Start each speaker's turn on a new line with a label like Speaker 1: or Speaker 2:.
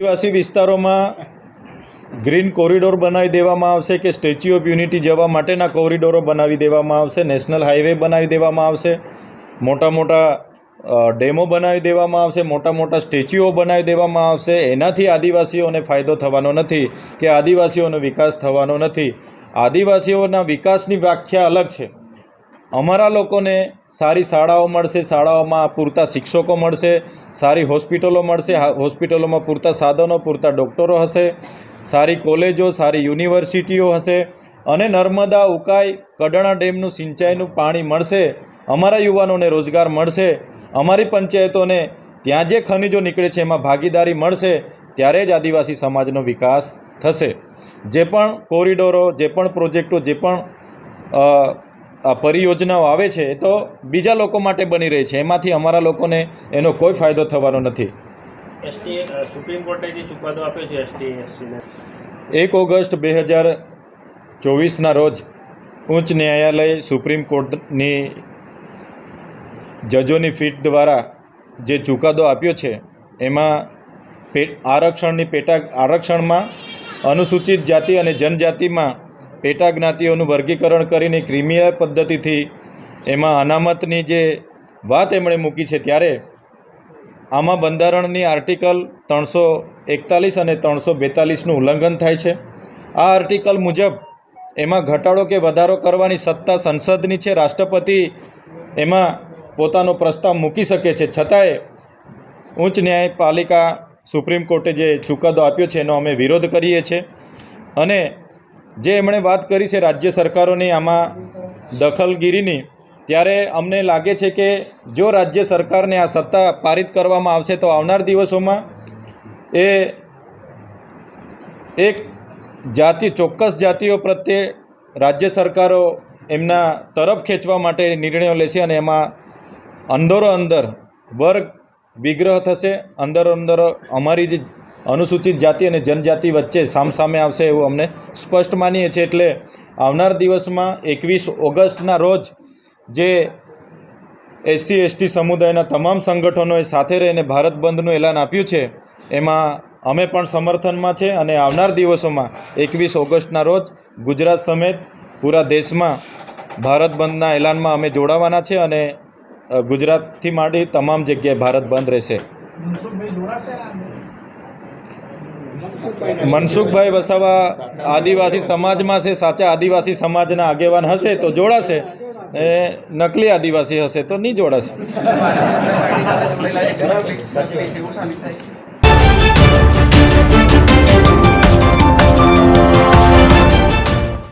Speaker 1: આદિવાસી વિસ્તારોમાં green corridor બનાવી દેવામાં આવશે કે સ્ટેચ્યુ ઓફ યુનિટી જવા માટેના કોરિડોરો બનાવી દેવામાં આવશે, નેશનલ હાઈવે બનાવી દેવામાં આવશે, મોટા મોટા ડેમો બનાવી દેવામાં આવશે, મોટા મોટા સ્ટેચ્યુઓ બનાવી દેવામાં આવશે. એનાથી આદિવાસીઓને ફાયદો થવાનો નથી કે આદિવાસીઓનો વિકાસ થવાનો નથી. આદિવાસીઓના વિકાસની વ્યાખ્યા અલગ છે. અમારા લોકોને સારી શાળાઓ મળશે, શાળાઓમાં પૂરતા શિક્ષકો મળશે, સારી હોસ્પિટલો મળશે, હોસ્પિટલોમાં પૂરતા સાધનો, પૂરતા ડૉક્ટરો હશે, સારી કોલેજો, સારી યુનિવર્સિટીઓ હશે અને નર્મદા, ઉકાઈ, કડાણા ડેમનું સિંચાઈનું પાણી મળશે. અમારા યુવાનોને રોજગાર મળશે, અમારી પંચાયતોને ત્યાં જે ખનિજો નીકળે છે એમાં ભાગીદારી મળશે. ત્યારે જ આદિવાસી સમાજનો વિકાસ થશે. જે પણ કોરિડોરો, જે પણ પ્રોજેક્ટો, જે પણ પરિયોજનાઓ આવે છે એ તો બીજા લોકો માટે બની રહી છે, એમાંથી અમારા લોકોને એનો કોઈ ફાયદો થવાનો નથી.
Speaker 2: સુપ્રીમ કોર્ટે જે ચુકાદો આપ્યો છે ST/STને
Speaker 1: 1 ઓગસ્ટ 2024ના રોજ ઉચ્ચ ન્યાયાલય સુપ્રીમ કોર્ટની જજોની ફીટ દ્વારા જે ચુકાદો આપ્યો છે એમાં આરક્ષણમાં અનુસૂચિત જાતિ અને જનજાતિમાં પેટા જ્ઞાતિઓનું વર્ગીકરણ કરીને ક્રિમિનલ પદ્ધતિથી એમાં અનામતની જે વાત એમણે મૂકી છે, ત્યારે આમાં બંધારણની આર્ટિકલ 341 અને 342નું ઉલ્લંઘન થાય છે. આ આર્ટિકલ મુજબ એમાં ઘટાડો કે વધારો કરવાની સત્તા સંસદની છે. રાષ્ટ્રપતિ એમાં પોતાનો પ્રસ્તાવ મૂકી શકે છે. છતાંય ઉચ્ચ ન્યાયપાલિકા સુપ્રીમ કોર્ટે જે ચુકાદો આપ્યો છે એનો અમે વિરોધ કરીએ છીએ. અને જે એમણે વાત કરી છે રાજ્ય સરકારોની આમાં દખલગીરીની, ત્યારે અમને લાગે છે કે જો રાજ્ય સરકારને આ સત્તા પારિત કરવામાં આવશે તો આવનાર દિવસોમાં એ એક ચોક્કસ જાતિઓ પ્રત્યે રાજ્ય સરકારો એમના તરફ ખેંચવા માટે નિર્ણયો લેશે અને એમાં અંદરો અંદર વર્ગ વિગ્રહ થશે. અંદરો અંદર અમારી જે અનુસૂચિત જાતિ અને જનજાતિ વચ્ચે સામસામે આવશે એવું અમને સ્પષ્ટ માનીએ છીએ. એટલે આવનાર દિવસમાં 21 ઓગસ્ટના રોજ જે SC/ST સમુદાયના તમામ સંગઠનોએ સાથે રહીને ભારત બંધનું એલાન આપ્યું છે એમાં અમે પણ સમર્થનમાં છે. અને આવનાર દિવસોમાં 21 ઓગસ્ટના રોજ ગુજરાત સમેત પૂરા દેશમાં ભારત બંધના એલાનમાં અમે જોડાવાના છે અને ગુજરાતથી માંડી તમામ જગ્યાએ ભારત બંધ રહેશે. મનસુખભાઈ વસાવા આદિવાસી સમાજમાં છે, સાચા આદિવાસી સમાજના આગેવાન હશે તો જોડાશે, નકલી આદિવાસી હશે તો નહીં જોડાશે.